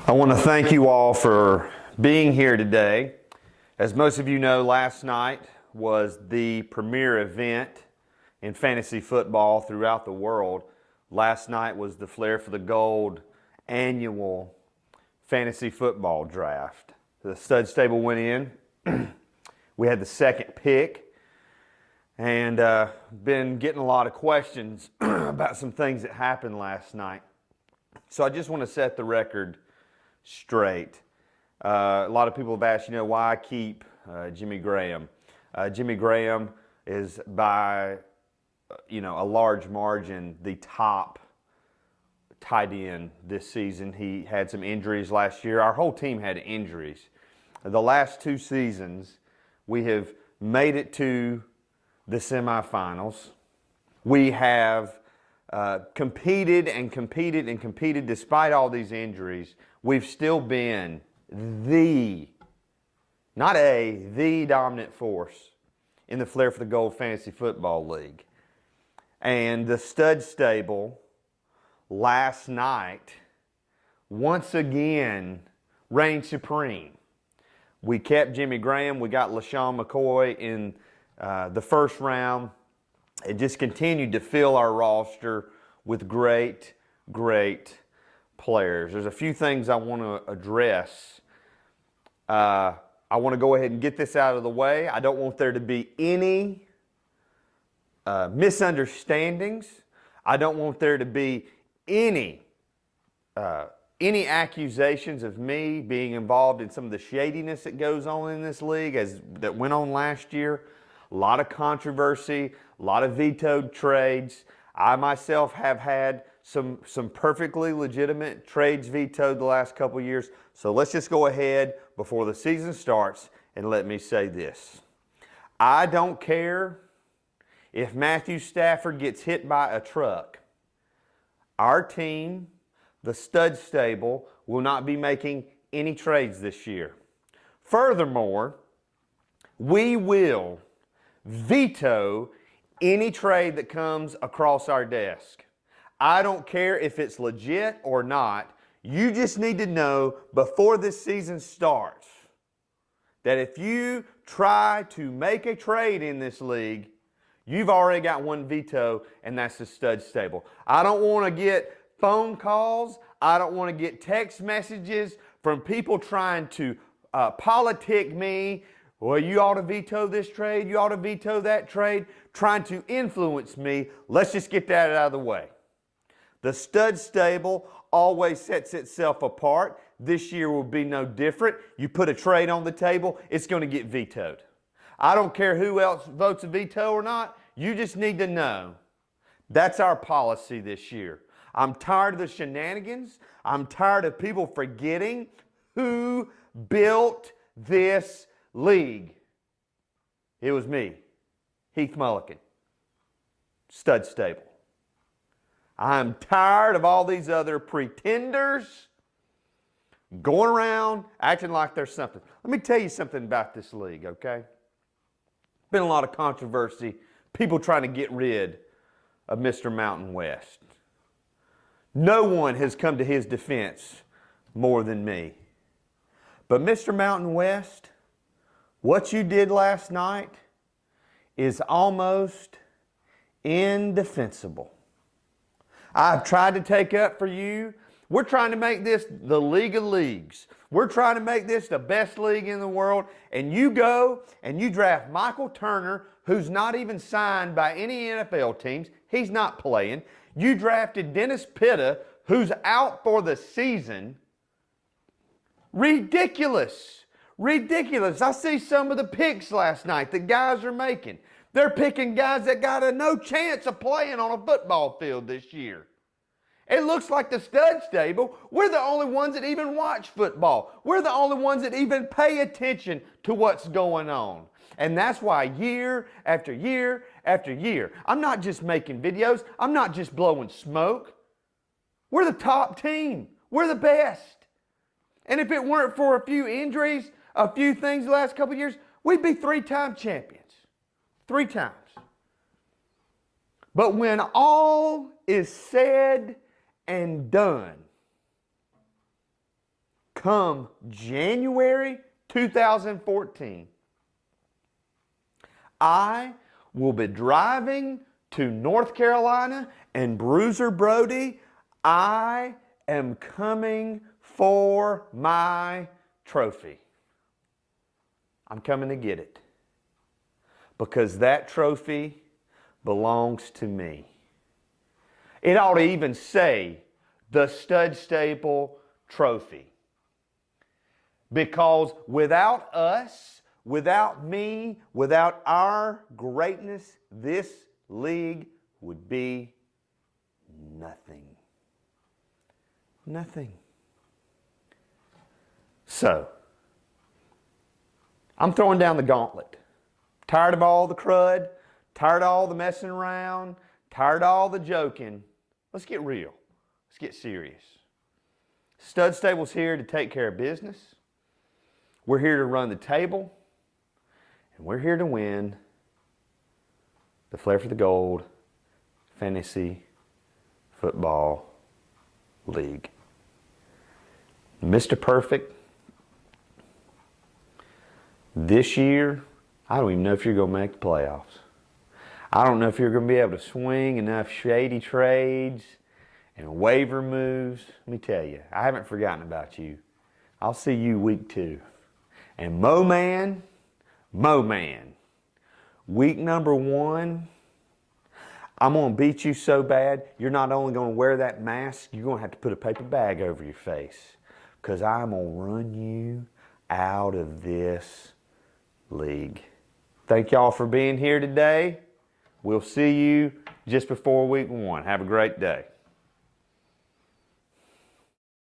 I want to thank you all for being here today. As most of you know, last night was the premier event in fantasy football throughout the world. Last night was the Flair for the Gold annual fantasy football draft. The stud stable went in. We had the second pick, and been getting a lot of questions about some things that happened last night. So I just want to set the record straight. A lot of people have asked, why I keep Jimmy Graham. Jimmy Graham is by, a large margin the top tight end this season. He had some injuries last year. Our whole team had injuries. The last two seasons, we have made it to the semifinals. We have competed and competed and competed despite all these injuries. We've still been the dominant force in the Flair for the Gold Fantasy Football League. And the stud stable last night once again reigned supreme. We kept Jimmy Graham. We got LaShawn McCoy in the first round. It just continued to fill our roster with great players. There's a few things I want to address. I want to go ahead and get this out of the way. I don't want there to be any misunderstandings. I don't want there to be any accusations of me being involved in some of the shadiness that goes on in this league that went on last year. A lot of controversy, a lot of vetoed trades. I myself have had some perfectly legitimate trades vetoed the last couple years. So let's just go ahead before the season starts and let me say this. I don't care if Matthew Stafford gets hit by a truck. Our team, the stud stable, will not be making any trades this year. Furthermore, we will veto any trade that comes across our desk. I don't care if it's legit or not. You just need to know before this season starts that if you try to make a trade in this league, you've already got one veto, and that's the stud stable. I don't want to get phone calls. I don't want to get text messages from people trying to politic me. Well, you ought to veto this trade. You ought to veto that trade. Trying to influence me. Let's just get that out of the way. The stud stable always sets itself apart. This year will be no different. You put a trade on the table, it's going to get vetoed. I don't care who else votes a veto or not. You just need to know. That's our policy this year. I'm tired of the shenanigans. I'm tired of people forgetting who built this league. It was me, Heath Mullikin, stud stable. I'm tired of all these other pretenders going around acting like there's something. Let me tell you something about this league, okay? Been a lot of controversy, people trying to get rid of Mr. Mountain West. No one has come to his defense more than me. But Mr. Mountain West, what you did last night is almost indefensible. I've tried to take up for you. We're trying to make this the League of Leagues. We're trying to make this the best league in the world. And you go and you draft Michael Turner, who's not even signed by any NFL teams. He's not playing. You drafted Dennis Pitta, who's out for the season. Ridiculous. Ridiculous. I see some of the picks last night that guys are making. They're picking guys that got no chance of playing on a football field this year. It looks like the stud stable, we're the only ones that even watch football. We're the only ones that even pay attention to what's going on. And that's why year after year after year, I'm not just making videos. I'm not just blowing smoke. We're the top team. We're the best. And if it weren't for a few injuries, a few things the last couple of years, we'd be 3-time champions. 3 times. But when all is said and done, come January 2014, I will be driving to North Carolina, and Bruiser Brody, I am coming for my trophy. I'm coming to get it. Because that trophy belongs to me. It ought to even say the Stud Stable Trophy. Because without us, without me, without our greatness, this league would be nothing. Nothing. So, I'm throwing down the gauntlet. Tired of all the crud, tired of all the messing around, tired of all the joking. Let's get real. Let's get serious. Stud Stable's here to take care of business. We're here to run the table. And we're here to win the Flair for the Gold Fantasy Football League. Mr. Perfect, this year, I don't even know if you're going to make the playoffs. I don't know if you're going to be able to swing enough shady trades and waiver moves. Let me tell you, I haven't forgotten about you. I'll see you week 2. And Mo Man, week number 1, I'm going to beat you so bad, you're not only going to wear that mask, you're going to have to put a paper bag over your face. Because I'm going to run you out of this league. Thank y'all for being here today. We'll see you just before week 1. Have a great day.